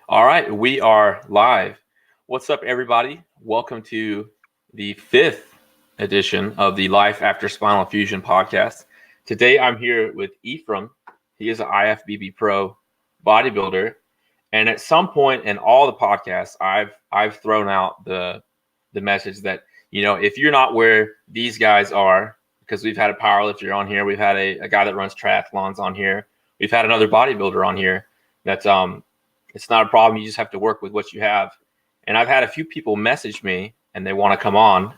All right, we are live. What's up, everybody? Welcome to the fifth edition of the Life After Spinal Fusion podcast. Today, I'm here with Ephraim. He is an IFBB Pro bodybuilder, and at some point in all the podcasts, I've thrown out the message that if you're not where these guys are, because we've had a powerlifter on here, we've had a guy that runs triathlons on here, we've had another bodybuilder on here. That's It's not a problem. You just have to work with what you have. And I've had a few people message me and they want to come on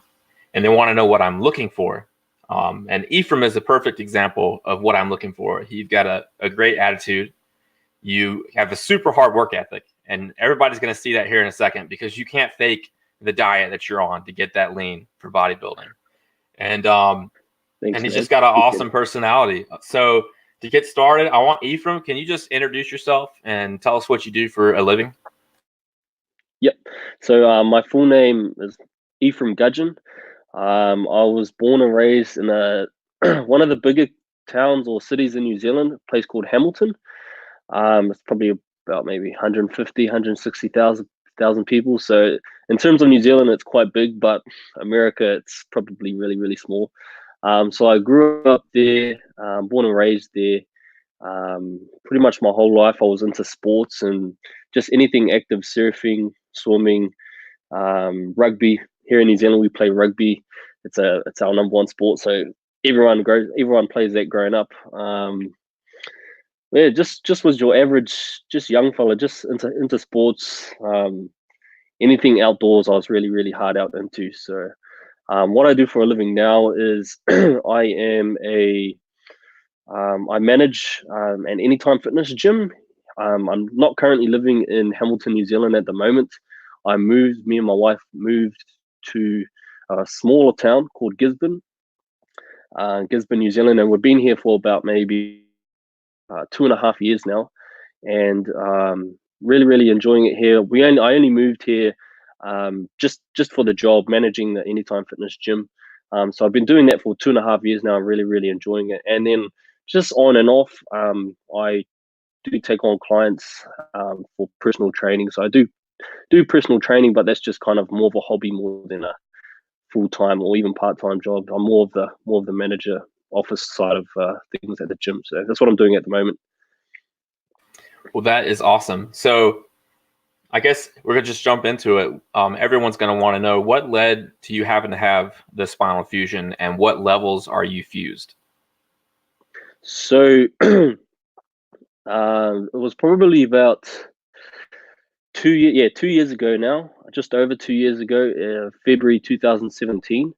and they want to know what I'm looking for. And Ephraim is a perfect example of what I'm looking for. You've got a great attitude. You have a super hard work ethic. And everybody's going to see that here in a second because you can't fake the diet that you're on to get that lean for bodybuilding. And he's just got an awesome personality. So to get started, I want Ephraim, can you just introduce yourself and tell us what you do for a living? Yep. So my full name is Ephraim Gudgeon. I was born and raised in one of the bigger towns or cities in New Zealand, a place called Hamilton. It's probably about maybe 150, 160,000 people. So in terms of New Zealand, it's quite big, but America, it's probably really, really small. So I grew up there, born and raised there. Pretty much my whole life I was into sports and just anything active, surfing, swimming, rugby. Here in New Zealand we play rugby. It's our number one sport, so everyone plays that growing up. Just was your average just young fella, just into sports. Anything outdoors I was really, really hard out into. So what I do for a living now is I manage an Anytime Fitness gym. I'm not currently living in Hamilton, New Zealand at the moment. Me and my wife moved to a smaller town called Gisborne, New Zealand, and we've been here for about maybe 2.5 years now, and really, really enjoying it here. I only moved here just for the job, managing the Anytime Fitness gym. So I've been doing that for 2.5 years now. I'm really, really enjoying it, and then just on and off, I do take on clients for personal training. So I do personal training, but that's just kind of more of a hobby more than a full-time or even part-time job. I'm more of the manager office side of things at the gym. So that's what I'm doing at the moment. Well, that is awesome. So I guess we're going to just jump into it. Everyone's going to want to know what led to you having to have the spinal fusion and what levels are you fused? So it was probably about 2 years ago now, just over 2 years ago, February 2017.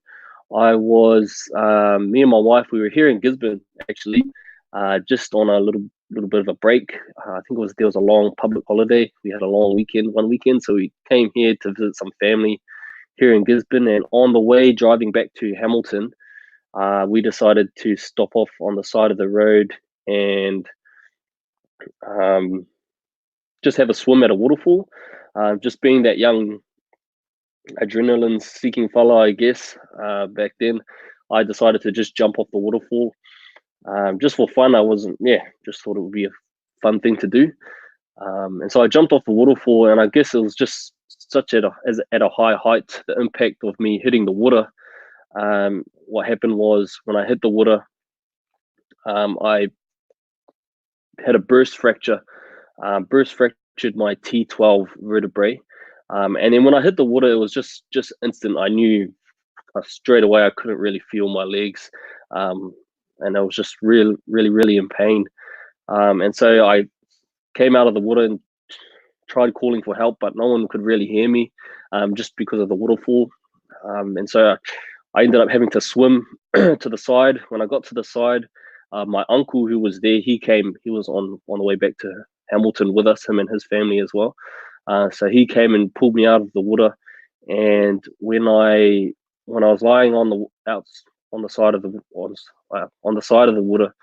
I was me and my wife, we were here in Gisborne actually, just on a little bit of a break. I think there was a long public holiday. We had a long one weekend, so we came here to visit some family here in Gisborne. And on the way driving back to Hamilton, we decided to stop off on the side of the road and just have a swim at a waterfall. Just being that young adrenaline-seeking fellow, I guess, back then, I decided to just jump off the waterfall. Just for fun. Just thought it would be a fun thing to do. And so I jumped off the waterfall, and I guess it was just at a high height, the impact of me hitting the water. What happened was when I hit the water, I had a burst fracture. Burst fractured my T12 vertebrae. And then when I hit the water, it was just instant. I knew straight away I couldn't really feel my legs. And I was just really, really, really in pain. And so I came out of the water and tried calling for help, but no one could really hear me just because of the waterfall. And so I ended up having to swim to the side. When I got to the side, my uncle who was there, he was on the way back to Hamilton with us, him and his family as well. So he came and pulled me out of the water. And when I was lying on the side of the water,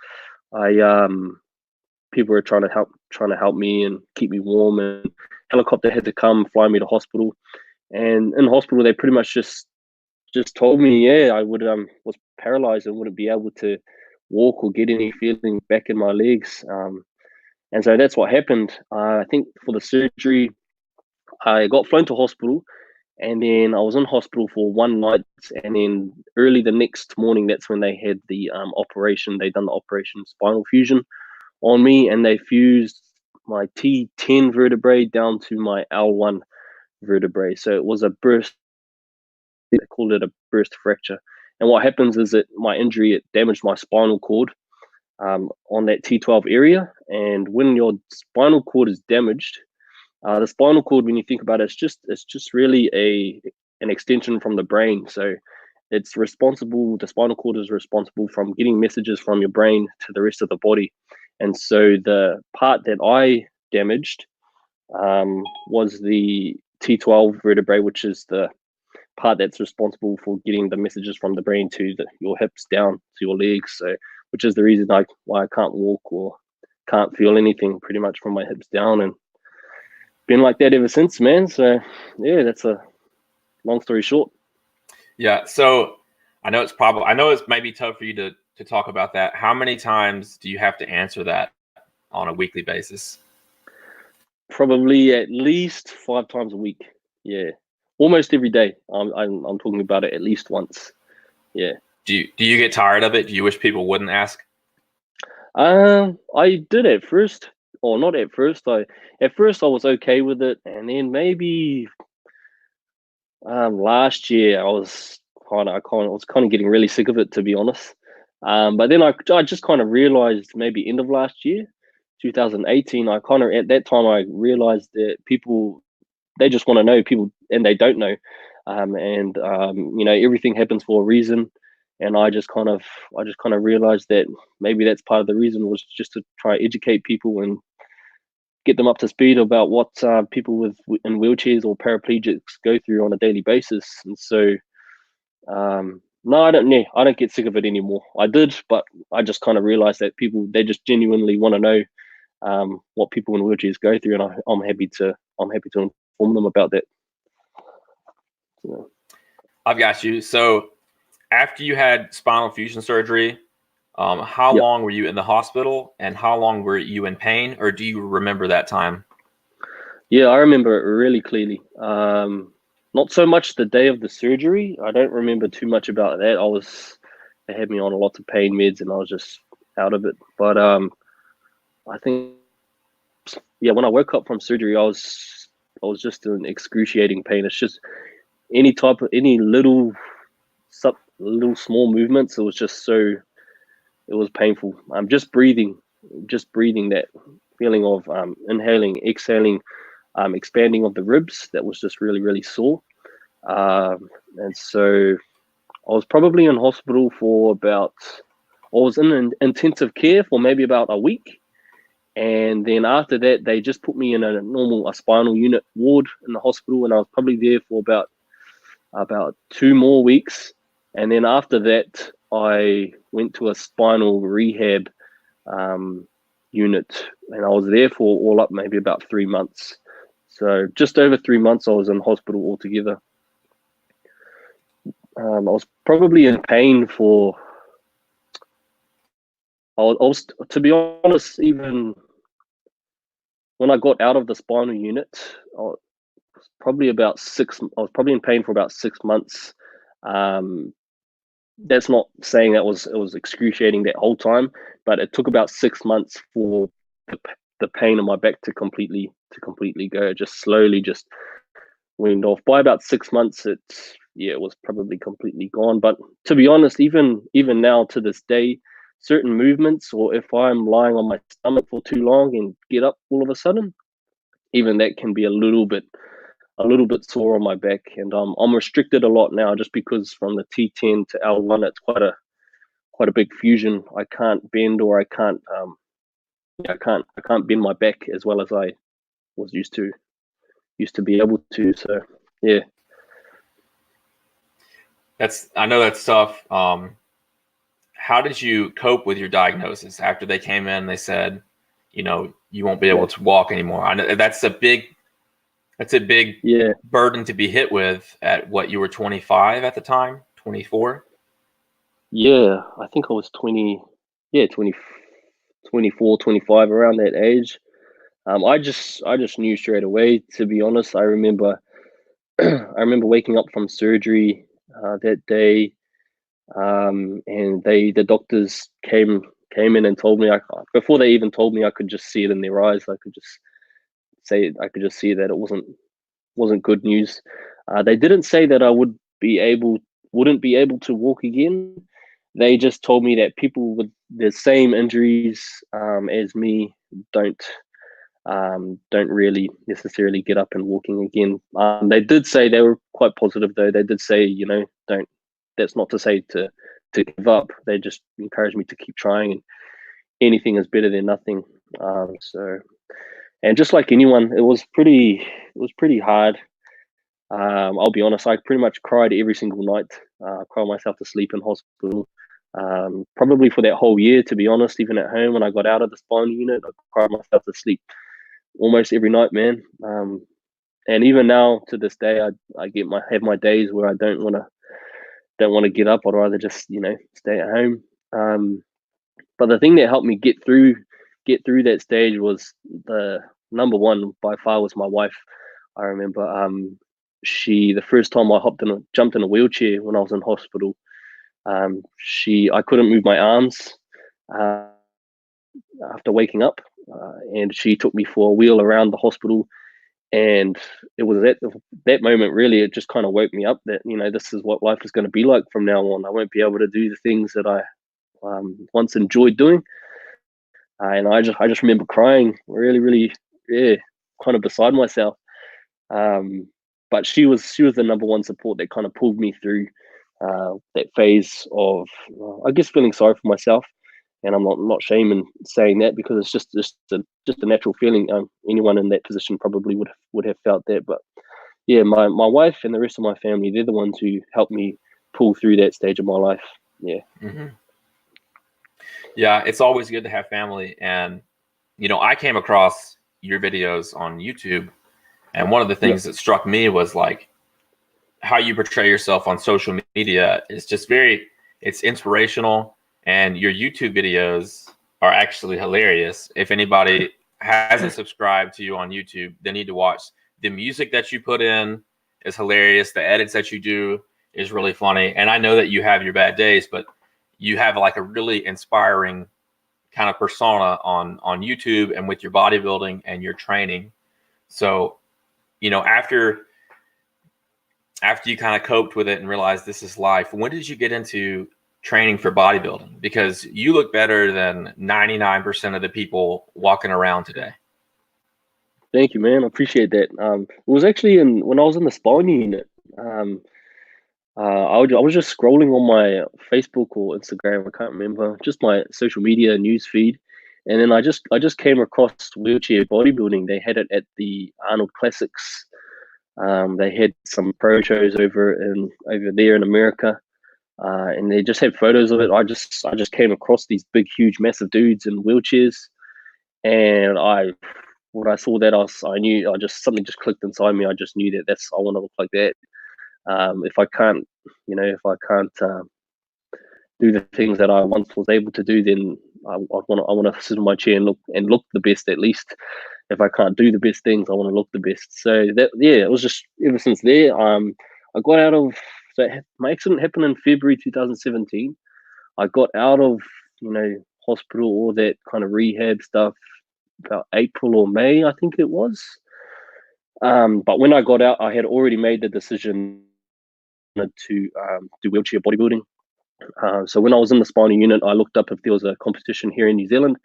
people were trying to help me and keep me warm, and helicopter had to come fly me to hospital. And in hospital, they pretty much just told me, I was paralyzed and wouldn't be able to walk or get any feeling back in my legs. And so that's what happened. I think for the surgery, I got flown to hospital, and then I was in hospital for one night, and then early the next morning, that's when they had the operation. They done the operation spinal fusion on me, and they fused my T10 vertebrae down to my L1 vertebrae. So it was a burst. They called it a burst fracture. And what happens is that my injury, it damaged my spinal cord on that T12 area. And when your spinal cord is damaged, the spinal cord, when you think about it, it's just really an extension from the brain. So it's responsible. The spinal cord is responsible from getting messages from your brain to the rest of the body. And so the part that I damaged was the T12 vertebrae, which is the part that's responsible for getting the messages from the brain to your hips down to your legs. So, which is the reason why I can't walk or can't feel anything pretty much from my hips down, and been like that ever since, man. So yeah, that's a long story short. Yeah. So I know it's maybe tough for you to talk about that. How many times do you have to answer that on a weekly basis? Probably at least 5 times a week. Yeah, almost every day. I'm talking about it at least once. Yeah. Do you get tired of it? Do you wish people wouldn't ask? I did at first, or not at first. At first I was okay with it, and then maybe last year I was kind of getting really sick of it, to be honest. But then I just kind of realized maybe end of last year, 2018. At that time I realized that people, they just want to know, people, and they don't know, everything happens for a reason. And I just kind of realized that maybe that's part of the reason, was just to try to educate people and get them up to speed about what people in wheelchairs or paraplegics go through on a daily basis. And so, no, I don't get sick of it anymore. I did, but I just kind of realized that they just genuinely want to know what people in wheelchairs go through, and I'm happy to inform them about that. So. I've got you. So after you had spinal fusion surgery, how long were you in the hospital, and how long were you in pain, or do you remember that time? Yeah, I remember it really clearly. Not so much the day of the surgery. I don't remember too much about that. They had me on lots of pain meds, and I was just out of it. But I think, yeah, when I woke up from surgery, I was just in excruciating pain. It's just any little small movements. It was painful. Just breathing that feeling of inhaling, exhaling, expanding of the ribs. That was just really, really sore. And so I was probably in hospital I was in intensive care for maybe about a week. And then after that, they just put me in a spinal unit ward in the hospital. And I was probably there for about 2 more weeks. And then after that, I went to a spinal rehab unit, and I was there for all up maybe about 3 months. So just over 3 months I was in hospital altogether. I was probably in pain for, I was, to be honest, even when I got out of the spinal unit, I was probably in pain for about 6 months. That's not saying it was excruciating that whole time, but it took about 6 months for the pain in my back to completely go. It just slowly just weaned off. By about 6 months, it was probably completely gone. But to be honest, even now to this day, certain movements, or if I'm lying on my stomach for too long and get up all of a sudden, even that can be a little bit sore on my back. And I'm restricted a lot now, just because from the T10 to L1, it's quite a big fusion. I can't bend, or I can't bend my back as well as I was used to be able to. So yeah, I know that's tough. How did you cope with your diagnosis after they came in? They said, you won't be able to walk anymore. I know that's a big burden to be hit with at what, you were 25 at the time, 24? Yeah, I think I was 20, 20, 24, 25, around that age. I just knew straight away. To be honest, I remember I remember waking up from surgery that day, and the doctors came in and told me, before they even told me, I could just see it in their eyes. I could just see that it wasn't good news. They didn't say that I wouldn't be able to walk again. They just told me that people with the same injuries as me don't really necessarily get up and walking again. They did say, they were quite positive though. They did say, don't. That's not to say to give up. They just encouraged me to keep trying, and anything is better than nothing. And just like anyone, it was pretty hard. I'll be honest, I pretty much cried every single night. Cried myself to sleep in hospital. Probably for that whole year, to be honest. Even at home, when I got out of the spinal unit, I cried myself to sleep almost every night, man. And even now, to this day, I have my days where I don't want to get up. I'd rather just stay at home. But the thing that helped me get through that stage was, the number one by far was my wife. I remember the first time I jumped in a wheelchair when I was in hospital. I couldn't move my arms after waking up, and she took me for a wheel around the hospital. And it was at that moment, really, it just kind of woke me up that this is what life is going to be like from now on. I won't be able to do the things that I once enjoyed doing. And I just remember crying, really, really, kind of beside myself. But she was the number one support that kind of pulled me through that phase of, I guess, feeling sorry for myself. And I'm not shaming saying that, because it's just a natural feeling. Anyone in that position probably would have felt that. But yeah, my wife and the rest of my family, they're the ones who helped me pull through that stage of my life. Yeah. Mm-hmm. Yeah, it's always good to have family. And, I came across your videos on YouTube, and one of the things that struck me was like how you portray yourself on social media is just it's inspirational, and your YouTube videos are actually hilarious. If anybody hasn't subscribed to you on YouTube, they need to watch. The music that you put in is hilarious. The edits that you do is really funny. And I know that you have your bad days, but you have like a really inspiring kind of persona on YouTube and with your bodybuilding and your training. So, after you kind of coped with it and realized this is life, when did you get into training for bodybuilding? Because you look better than 99% of the people walking around today. Thank you, man. I appreciate that. It was actually when I was in the spinal unit. I was just scrolling on my Facebook or Instagram, I can't remember, just my social media news feed, and then I just came across wheelchair bodybuilding. They had it at the Arnold Classics. They had some pro shows over there in America, and they just had photos of it. I just came across these big, huge, massive dudes in wheelchairs, and when I saw that, I knew, something just clicked inside me. I just knew that I want to look like that. If I can't do the things that I once was able to do, then I want to sit in my chair and look the best, at least. If I can't do the best things, I want to look the best. So it was just ever since there. I got out of, my accident happened in February 2017. I got out of hospital, all that kind of rehab stuff, about April or May, I think it was. But when I got out, I had already made the decision to do wheelchair bodybuilding. So when I was in the spinal unit, I looked up if there was a competition here in New Zealand,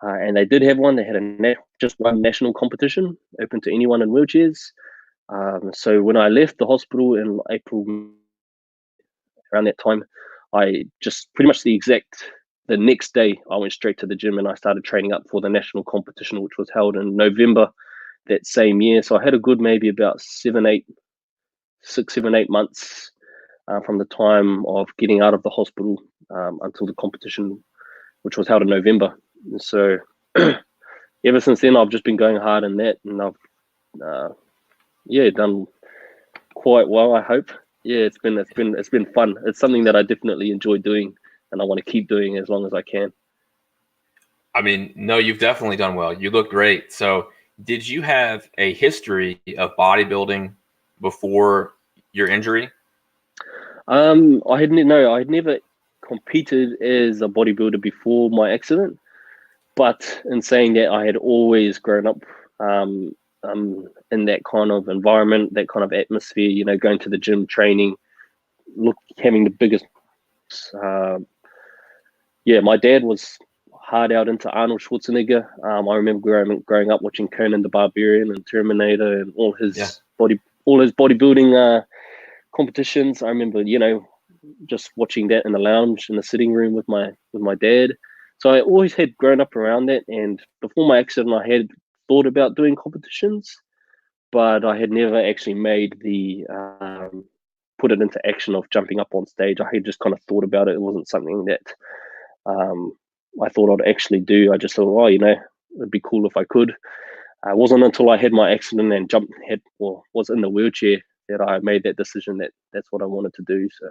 and they did have one. They had just one national competition open to anyone in wheelchairs. So when I left the hospital in April, around that time, I just pretty much the next day, I went straight to the gym and I started training up for the national competition, which was held in November that same year. So I had a good maybe about 6, 7, 8 months from the time of getting out of the hospital until the competition, which was held in November. And so ever since then, I've just been going hard in that, and I've done quite well, I hope. Yeah, it's been fun. It's something that I definitely enjoy doing, and I want to keep doing as long as I can. I mean, no, you've definitely done well. You look great. So, did you have a history of bodybuilding before your injury? I had never competed as a bodybuilder before my accident, but in saying that, I had always grown up in that kind of environment, that kind of atmosphere. You know, going to the gym, training, having the biggest. Uh, yeah, my dad was hard out into Arnold Schwarzenegger. I remember growing up watching Conan the Barbarian and Terminator and Yeah. all his bodybuilding competitions. I remember, just watching that in the lounge in the sitting room with my dad. So I always had grown up around that. And before my accident, I had thought about doing competitions, but I had never actually made the put it into action of jumping up on stage. I had just kind of thought about it. It wasn't something that um, I thought I'd actually do. I just thought, oh, it'd be cool if I could. It wasn't until I had my accident and was in the wheelchair that I made that decision that that's what I wanted to do. So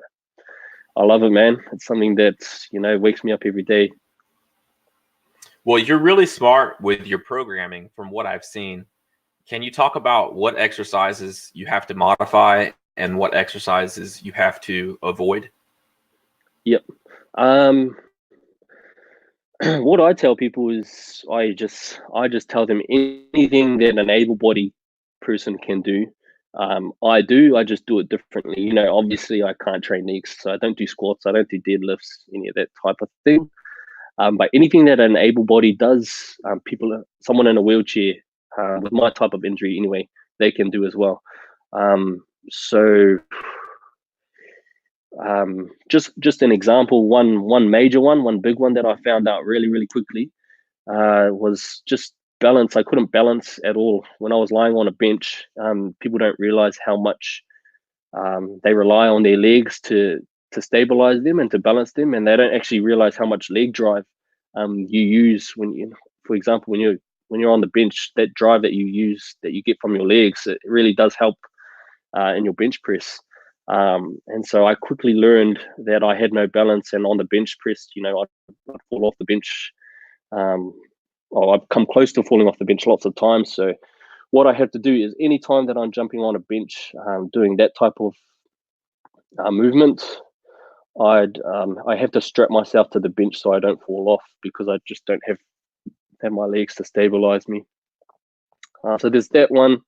I love it, man. It's something that, wakes me up every day. Well, you're really smart with your programming from what I've seen. Can you talk about what exercises you have to modify and what exercises you have to avoid? Yep. What I tell people is I just tell them anything that an able-bodied person can do. I just do it differently. Obviously I can't train legs, so I don't do squats, I don't do deadlifts, any of that type of thing. But anything that an able-bodied does, someone in a wheelchair with my type of injury anyway, they can do as well. So just an example, one major one big one that I found out really, really quickly was just balance. I couldn't balance at all when I was lying on a bench. People don't realize how much they rely on their legs to stabilize them and to balance them, and they don't actually realize how much leg drive you use for example, when you're on the bench. That drive that you use, that you get from your legs, it really does help in your bench press. And so I quickly learned that I had no balance, and on the bench press, I'd fall off the bench. I've come close to falling off the bench lots of times. So what I have to do is anytime that I'm jumping on a bench, doing that type of movement, I have to strap myself to the bench so I don't fall off, because I just don't have my legs to stabilize me. So there's that one.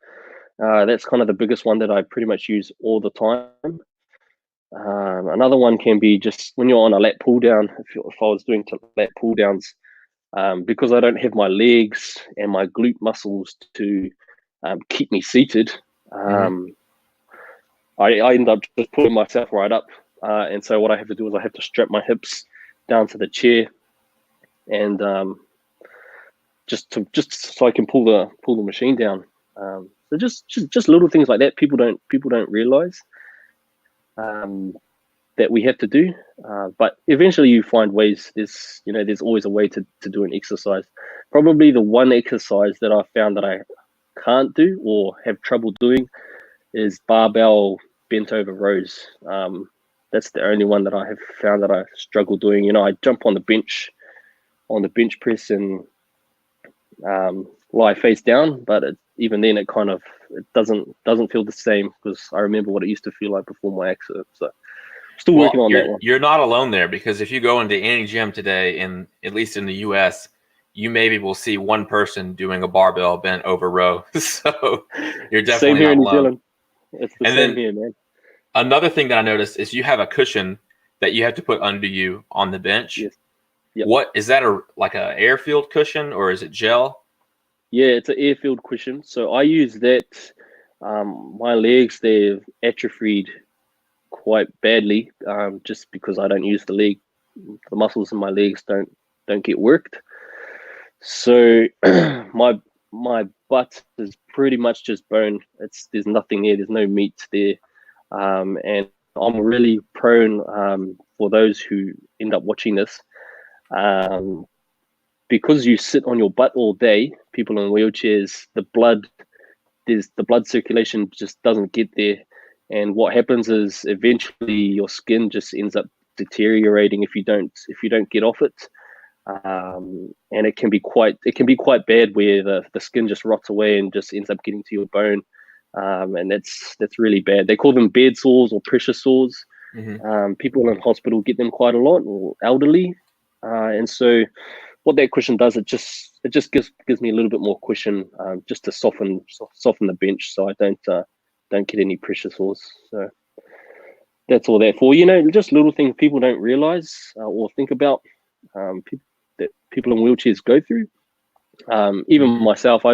That's kind of the biggest one that I pretty much use all the time. Another one can be just when you're on a lat pull down. If I was doing lat pull downs, because I don't have my legs and my glute muscles to keep me seated, I end up just pulling myself right up. And so what I have to do is I have to strap my hips down to the chair, and just so I can pull the machine down. So just little things like that people don't realize that we have to do. But eventually you find ways. There's always a way to do an exercise. Probably the one exercise that I found that I can't do or have trouble doing is barbell bent over rows. That's the only one that I have found that I struggle doing. I jump on the bench press and lie face down, but even then it doesn't feel the same, because I remember what it used to feel like before my accident. So still working on that one. You're not alone there, because if you go into any gym today, at least in the US, you maybe will see one person doing a barbell bent over row. So you're definitely same here not in New alone. Zealand. It's the same here, man. Another thing that I noticed is you have a cushion that you have to put under you on the bench. Yes. Yep. What is that? Like a air-filled cushion, or is it gel? Yeah, it's an air-filled cushion. So I use that. My legs, they've atrophied quite badly, just because I don't use the muscles in my legs don't get worked. So my butt is pretty much just bone. There's nothing there. There's no meat there, and I'm really prone, for those who end up watching this, because you sit on your butt all day. People in wheelchairs, the blood circulation just doesn't get there, and what happens is eventually your skin just ends up deteriorating if you don't get off it. And it can be quite bad where the skin just rots away and just ends up getting to your bone, and that's really bad. They call them bed sores or pressure sores. People in hospital get them quite a lot, or elderly, and so what that cushion does, it just gives me a little bit more cushion, just to soften the bench, so I don't get any pressure sores. So that's all that for. Just little things people don't realize or think about. People in wheelchairs go through. Even myself, I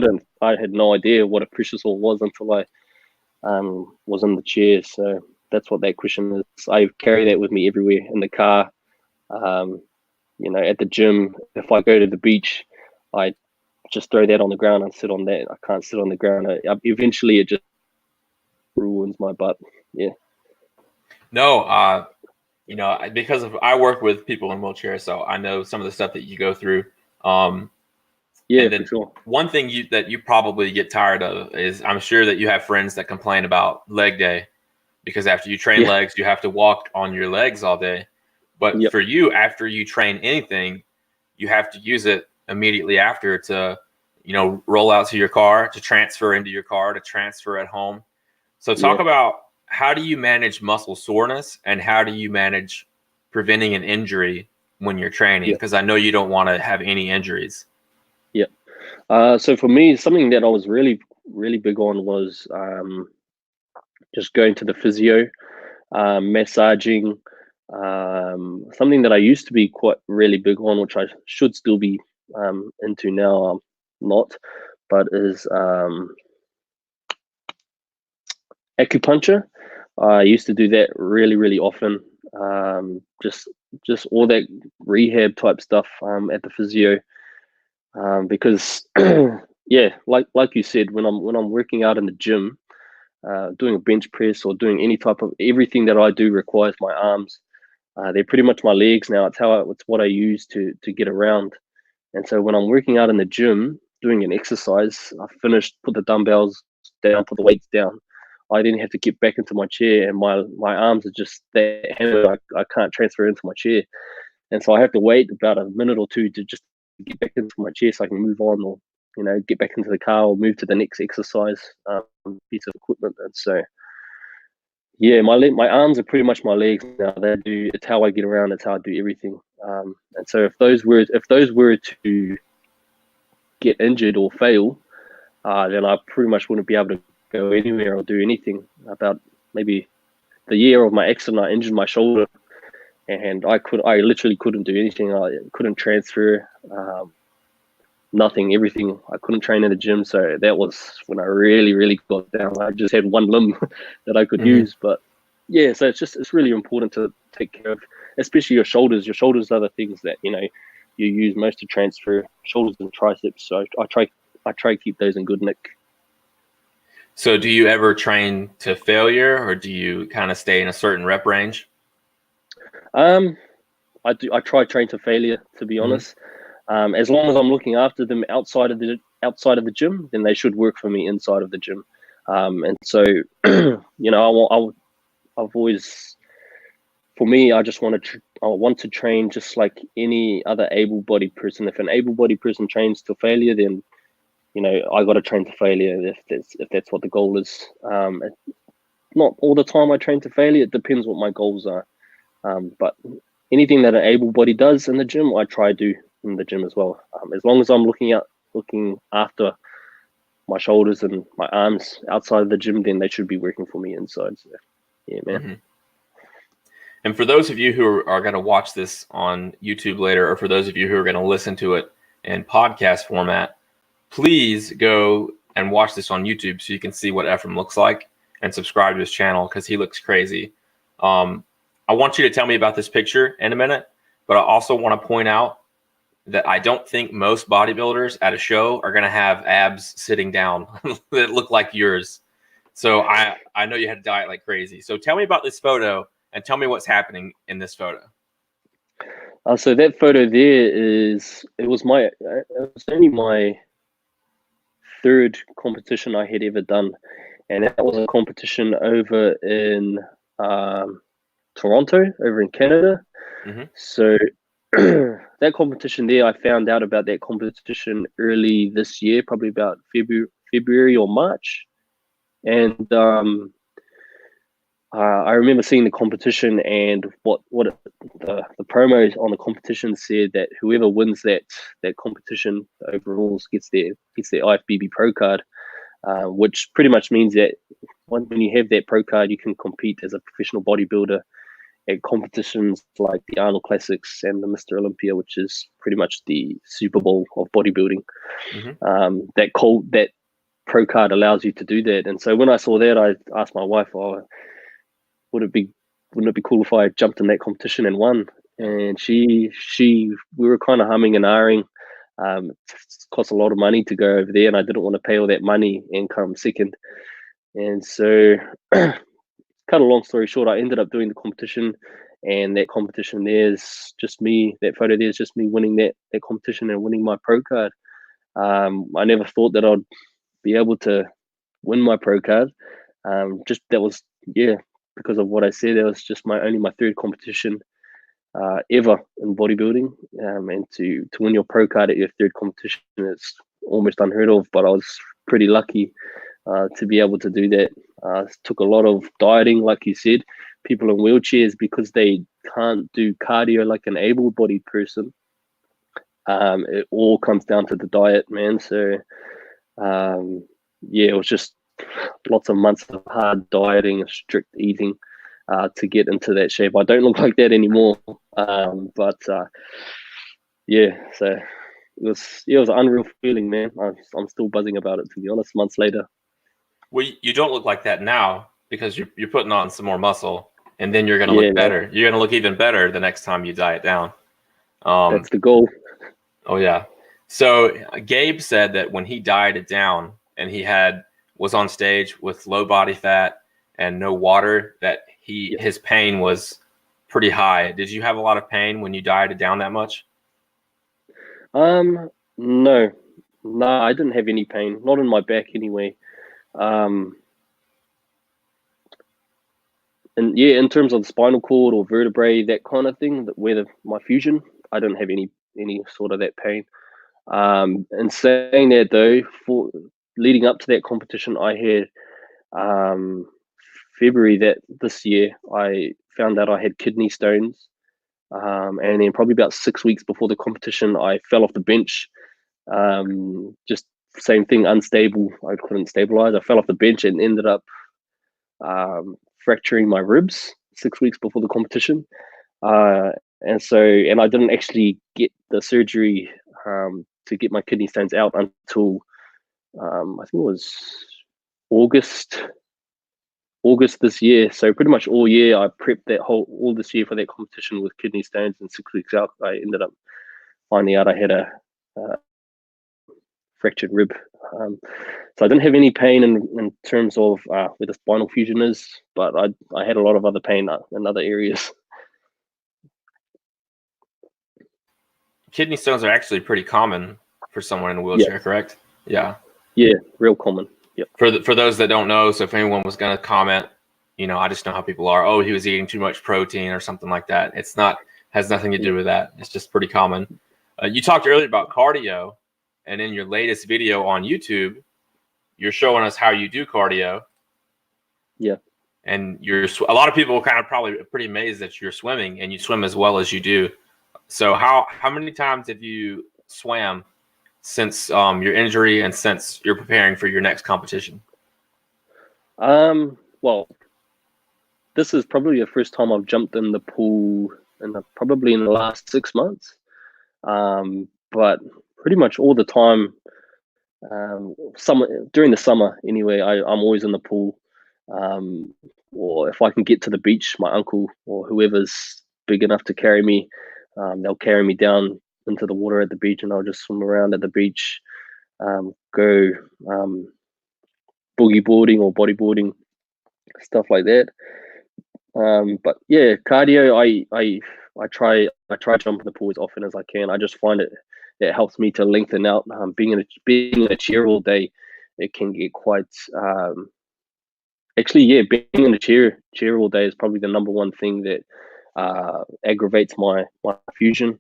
had no idea what a pressure sore was until I was in the chair. So that's what that cushion is. I carry that with me everywhere, in the car, at the gym. If I go to the beach, I just throw that on the ground and sit on that. I can't sit on the ground. Eventually it ruins my butt. Yeah. No, because I work with people in wheelchairs, so I know some of the stuff that you go through. Yeah, for sure. One thing that you probably get tired of is, I'm sure that you have friends that complain about leg day, because after you train legs, you have to walk on your legs all day. But for you, after you train anything, you have to use it immediately after to, roll out to your car, to transfer into your car, to transfer at home. So talk about, how do you manage muscle soreness, and how do you manage preventing an injury when you're training? Because I know you don't want to have any injuries. So for me, something that I was really, really big on was just going to the physio, massaging. Something that I used to be quite really big on, which I should still be into now, I'm not, but is acupuncture. I used to do that really, really often. Just all that rehab type stuff at the physio. Because like you said, when I'm working out in the gym, doing a bench press or doing any type of, everything that I do requires my arms. They're pretty much my legs now. It's what I use to get around. And so when I'm working out in the gym doing an exercise, I finished, put the dumbbells down, put the weights down, I then have to get back into my chair, and my arms are just that hammered. I can't transfer into my chair, and so I have to wait about a minute or two to just get back into my chair so I can move on, or get back into the car, or move to the next exercise piece of equipment. And so my arms are pretty much my legs now. It's how I get around, it's how I do everything. And so if those were to get injured or fail, then I pretty much wouldn't be able to go anywhere or do anything. About maybe the year of my accident, I injured my shoulder, and I literally couldn't do anything. I couldn't transfer, nothing, everything. I couldn't train in the gym. So that was when I really, really got down. I just had one limb that I could use. But yeah, so it's really important to take care of, especially your shoulders. Your shoulders are the things that, you use most to transfer, shoulders and triceps. So I try to keep those in good nick. So do you ever train to failure, or do you kind of stay in a certain rep range? I try to train to failure, to be honest. As long as I'm looking after them outside of the gym, then they should work for me inside of the gym. And so, I've always, for me, I want to train just like any other able-bodied person. If an able-bodied person trains to failure, then I got to train to failure if that's what the goal is. Not all the time I train to failure. It depends what my goals are. But anything that an able body does in the gym, I try to do in the gym as well. As long as I'm looking after my shoulders and my arms outside of the gym, then they should be working for me inside. So, yeah, man. And for those of you who are going to watch this on YouTube later, or for those of you who are going to listen to it in podcast format, please go and watch this on YouTube so you can see what Ephraim looks like, and subscribe to his channel because he looks crazy. I want you to tell me about this picture in a minute, but I also want to point out that I don't think most bodybuilders at a show are going to have abs sitting down that look like yours. So I know you had to diet like crazy. So tell me about this photo and tell me what's happening in this photo. So that photo there it was only my third competition I had ever done. And that was a competition over in Toronto, over in Canada. Mm-hmm. So that competition there, I found out about that competition early this year, probably about February or March. And I remember seeing the competition, and the promos on the competition said that whoever wins that competition, the overalls, gets their IFBB Pro Card, which pretty much means that when you have that Pro Card, you can compete as a professional bodybuilder at competitions like the Arnold Classics and the Mr. Olympia, which is pretty much the Super Bowl of bodybuilding. Mm-hmm. That Pro Card allows you to do that. And so when I saw that, I asked my wife, wouldn't it be cool if I jumped in that competition and won? And we were kind of humming and ahhing. It cost a lot of money to go over there, and I didn't want to pay all that money and come second. And so, cut a long story short, I ended up doing the competition, and that competition there's just me. That photo there's just me winning that competition and winning my Pro Card. I never thought that I'd be able to win my Pro Card. Just that was because of what I said. That was just my third competition ever in bodybuilding, and to win your Pro Card at your third competition is almost unheard of. But I was pretty lucky to be able to do that. It took a lot of dieting, like you said. People in wheelchairs, because they can't do cardio like an able-bodied person, it all comes down to the diet, man. So it was just lots of months of hard dieting and strict eating to get into that shape. I don't look like that anymore, but so it was an unreal feeling, man. I'm still buzzing about it, to be honest, months later. Well, you don't look like that now because you're putting on some more muscle, and then you're going to look better. You're going to look even better the next time you diet down. That's the goal. Oh yeah. So Gabe said that when he dieted down and he was on stage with low body fat and no water, that his pain was pretty high. Did you have a lot of pain when you dieted down that much? No, I didn't have any pain, not in my back anyway. And in terms of the spinal cord or vertebrae, that kind of thing, where my fusion, I don't have any sort of that pain. And saying that though, for leading up to that competition, I had February this year, I found out I had kidney stones. And then probably about 6 weeks before the competition, I fell off the bench. Just same thing, unstable. I couldn't stabilize. I fell off the bench and ended up fracturing my ribs 6 weeks before the competition. And I didn't actually get the surgery to get my kidney stones out until I think it was August this year. So pretty much all year I prepped all this year for that competition with kidney stones, and 6 weeks out I ended up finding out I had a fractured rib. So I didn't have any pain in terms of where the spinal fusion is, but I had a lot of other pain in other areas. Kidney stones are actually pretty common for someone in a wheelchair, correct? Yeah. Yeah, real common. Yep. For those that don't know, so if anyone was going to comment, I just know how people are. Oh, he was eating too much protein or something like that. Has nothing to do with that. It's just pretty common. You talked earlier about cardio, and in your latest video on YouTube, you're showing us how you do cardio. Yeah. And a lot of people are kind of probably pretty amazed that you're swimming and you swim as well as you do. So how many times have you swam since your injury and since you're preparing for your next competition? Well, this is probably the first time I've jumped in the pool probably in the last 6 months. But pretty much all the time, during the summer anyway, I'm always in the pool. Or if I can get to the beach, my uncle or whoever's big enough to carry me, they'll carry me down into the water at the beach, and I'll just swim around at the beach, go boogie boarding or bodyboarding, stuff like that. But yeah, cardio, I try jump in the pool as often as I can. I just find it helps me to lengthen out. Being in a chair all day, it can get quite being in a chair all day is probably the number one thing that aggravates my fusion.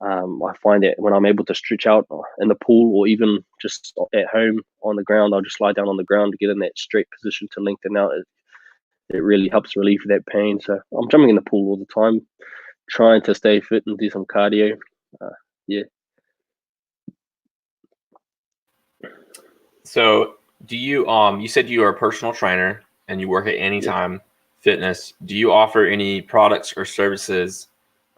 I find that when I'm able to stretch out in the pool or even just at home on the ground, I'll just lie down on the ground to get in that straight position to lengthen out. It really helps relieve that pain. So I'm jumping in the pool all the time, trying to stay fit and do some cardio. Yeah. So do you you said you are a personal trainer and you work at Anytime Fitness. Do you offer any products or services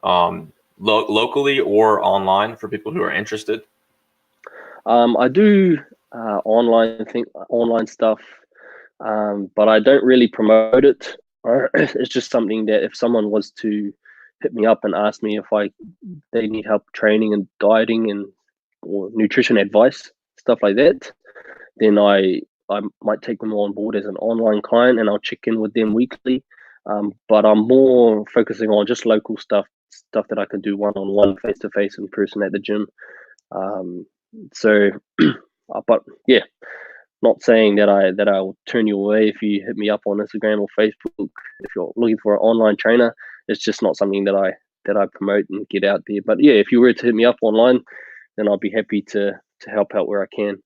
locally or online for people who are interested? I do online stuff, but I don't really promote it. It's just something that if someone was to hit me up and ask me if they need help training and dieting and or nutrition advice, stuff like that, then I might take them on board as an online client and I'll check in with them weekly. But I'm more focusing on just local stuff that I can do one-on-one, face-to-face in person at the gym. So, but yeah, not saying that I'll turn you away if you hit me up on Instagram or Facebook. If you're looking for an online trainer, it's just not something that I promote and get out there. But yeah, if you were to hit me up online, then I'll be happy to help out where I can.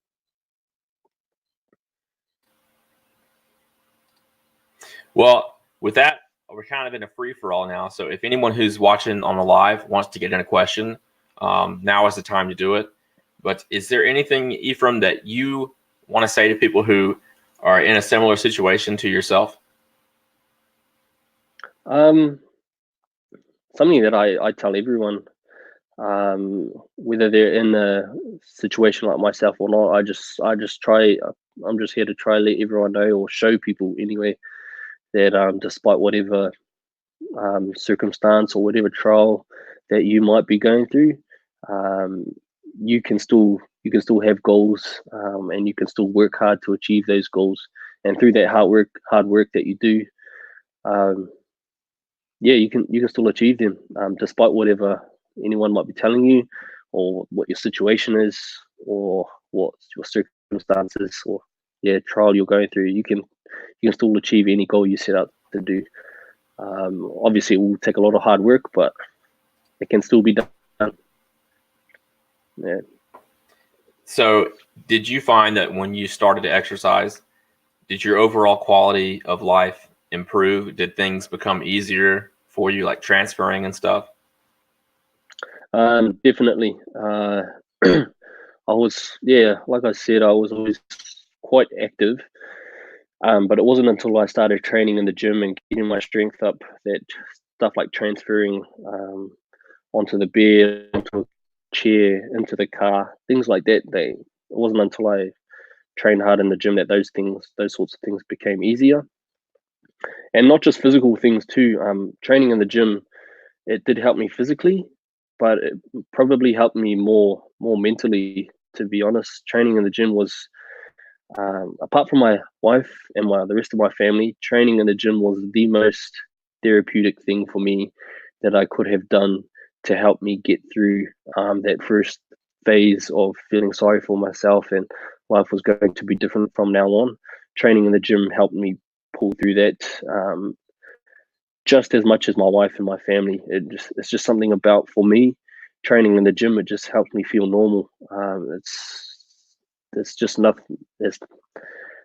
Well, with that, we're kind of in a free-for-all now. So if anyone who's watching on the live wants to get in a question, now is the time to do it. But is there anything, Ephraim, that you want to say to people who are in a similar situation to yourself? Something that I tell everyone, whether they're in a situation like myself or not, I just try. I'm just here to try let everyone know or show people anyway that despite whatever circumstance or whatever trial that you might be going through, you can still have goals, and you can still work hard to achieve those goals. And through that hard work that you do, you can still achieve them, despite whatever anyone might be telling you, or what your situation is, or what your circumstances or trial you're going through. You can still achieve any goal you set out to do. Obviously, it will take a lot of hard work, but it can still be done. Yeah. So did you find that when you started to exercise, did your overall quality of life improve? Did things become easier for you, like transferring and stuff? Definitely. I was, like I said, I was always quite active. But it wasn't until I started training in the gym and getting my strength up that stuff like transferring onto the bed, onto a chair, into the car, things like that. It wasn't until I trained hard in the gym that those sorts of things became easier. And not just physical things too. Training in the gym, it did help me physically, but it probably helped me more mentally. To be honest, training in the gym was, apart from my wife and the rest of my family, training in the gym was the most therapeutic thing for me that I could have done to help me get through that first phase of feeling sorry for myself and life was going to be different from now on. Training in the gym helped me pull through that, just as much as my wife and my family. It's just something about, for me, training in the gym, it just helped me feel normal. It's just nothing. There's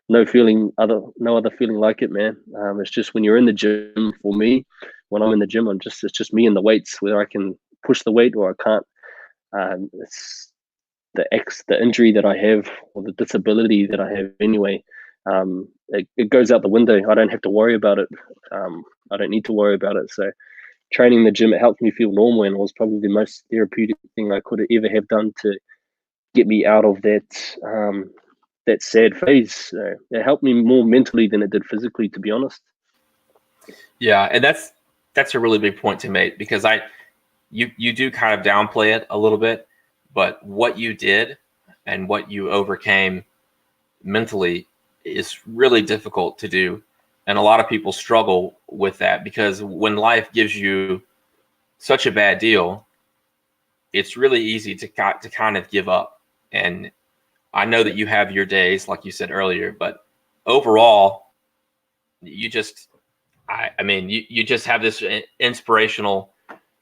no other feeling like it, man. It's just when you're in the gym. For me, when I'm in the gym, it's just me and the weights, whether I can push the weight or I can't. It's the injury that I have, or the disability that I have anyway. It goes out the window. I don't have to worry about it. I don't need to worry about it. So training in the gym, it helped me feel normal, and it was probably the most therapeutic thing I could ever have done to get me out of that sad phase. So it helped me more mentally than it did physically, to be honest. Yeah, and that's a really big point to make, because you do kind of downplay it a little bit, but what you did and what you overcame mentally is really difficult to do. And a lot of people struggle with that, because when life gives you such a bad deal, it's really easy to kind of give up. And I know that you have your days, like you said earlier, but overall, you just, I mean, you just have this inspirational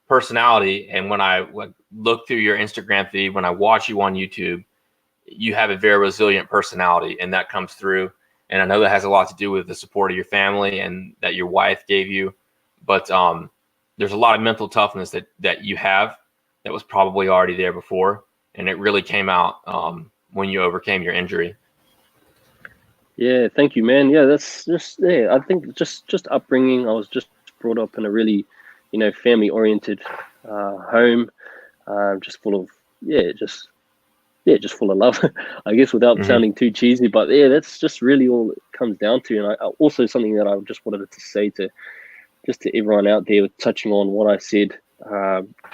personality, and when I look through your Instagram feed, when I watch you on YouTube, you have a very resilient personality, and that comes through. And I know that has a lot to do with the support of your family and that your wife gave you. But there's a lot of mental toughness that you have that was probably already there before, and it really came out when you overcame your injury. Yeah, thank you, man. Yeah, that's just, yeah, I think just upbringing. I was just brought up in a really, family oriented home, just full of, just full of love, I guess, without sounding too cheesy. But yeah, that's just really all it comes down to. And I also something that I just wanted to say to everyone out there, touching on what I said.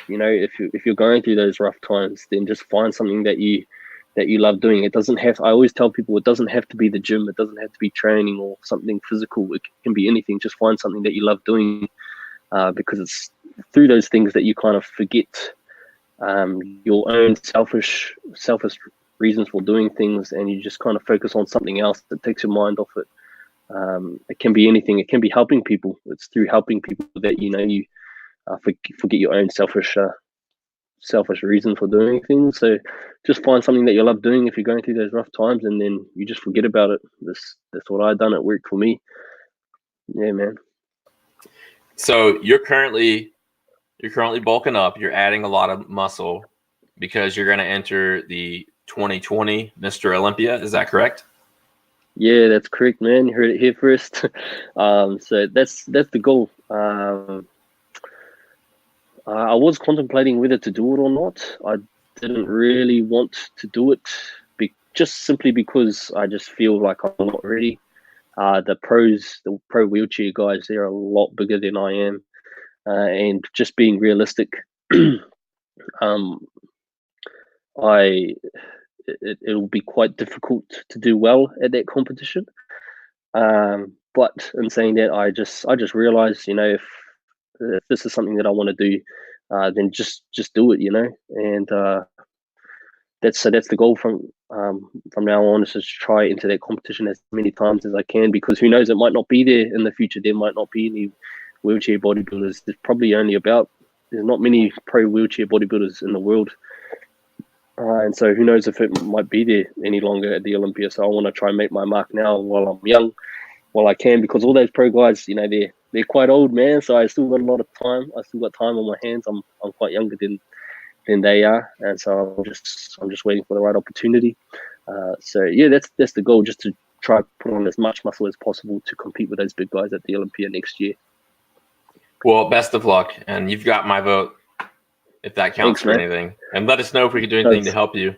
If you're going through those rough times, then just find something that you love doing. It doesn't have. I always tell people it doesn't have to be the gym. It doesn't have to be training or something physical. It can be anything. Just find something that you love doing, because it's through those things that you kind of forget your own selfish reasons for doing things, and you just kind of focus on something else that takes your mind off it. It can be anything. It can be helping people. It's through helping people that you forget your own selfish reason for doing things. So just find something that you love doing if you're going through those rough times, and then you just forget about it. That's what I done. It worked for me. Yeah, man. So you're currently bulking up. You're adding a lot of muscle because you're going to enter the 2020 Mr. Olympia. Is that correct? Yeah, that's correct, man. You heard it here first. So that's the goal. I was contemplating whether to do it or not. I didn't really want to do it, just simply because I just feel like I'm not ready. The pro wheelchair guys, they're a lot bigger than I am, and just being realistic, it'll be quite difficult to do well at that competition. But in saying that, I just realized, if this is something that I want to do, then just do it, and that's the goal from now on, is just try into that competition as many times as I can, because who knows, it might not be there in the future. There might not be any wheelchair bodybuilders. There's not many pro wheelchair bodybuilders in the world. And so who knows if it might be there any longer at the Olympia. So I want to try and make my mark now while I'm young, while I can, because all those pro guys, they're quite old, man. So I still got a lot of time. I still got time on my hands. I'm quite younger than they are, and so I'm just waiting for the right opportunity. So yeah, that's the goal, just to try to put on as much muscle as possible to compete with those big guys at the Olympia next year. Well, best of luck, and you've got my vote if that counts. Thanks, for anything. And let us know if we can do anything to help you.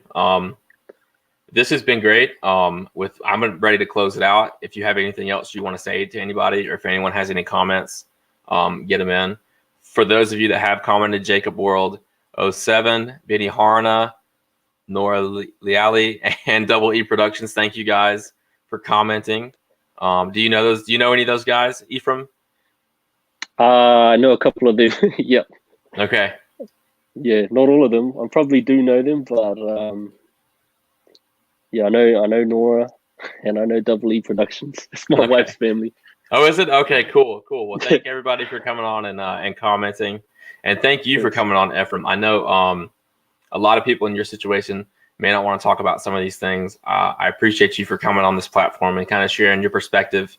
This has been great. I'm ready to close it out. If you have anything else you want to say to anybody, or if anyone has any comments, get them in. For those of you that have commented, Jacob World 07, Benny Harna, Nora Leali, and Double E Productions, thank you guys for commenting. Do you know those? Do you know any of those guys, Ephraim? I know a couple of them. Yep. Okay. Yeah, not all of them. I probably do know them, but yeah, I know Nora, and I know Double E Productions. It's my wife's family. Oh, is it? Okay, cool. Well, thank everybody for coming on and commenting, and thank you for coming on, Ephraim. I know a lot of people in your situation may not want to talk about some of these things. I appreciate you for coming on this platform and kind of sharing your perspective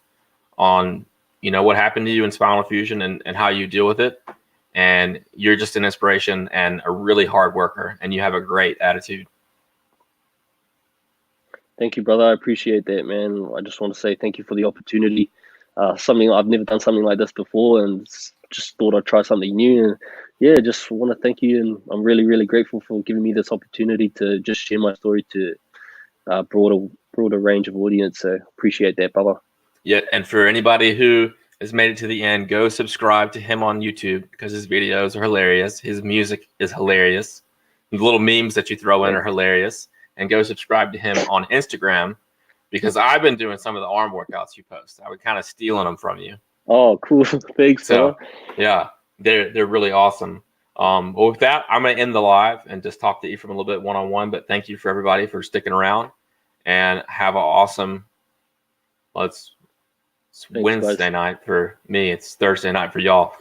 on what happened to you in spinal fusion and how you deal with it. And you're just an inspiration and a really hard worker, and you have a great attitude. Thank you, brother. I appreciate that, man. I just want to say thank you for the opportunity. I've never done something like this before, and just thought I'd try something new. And yeah, just want to thank you, and I'm really, really grateful for giving me this opportunity to just share my story to a broader range of audience. So appreciate that, brother. Yeah, and for anybody who has made it to the end, go subscribe to him on YouTube, because his videos are hilarious. His music is hilarious. The little memes that you throw in are hilarious. And go subscribe to him on Instagram, because I've been doing some of the arm workouts you post. I was kind of stealing them from you. Oh, cool. Thanks, so yeah, they're really awesome. Well, with that, I'm going to end the live and just talk to Ephraim a little bit one-on-one. But thank you for everybody for sticking around, and have an awesome. It's Wednesday night for me. It's Thursday night for y'all.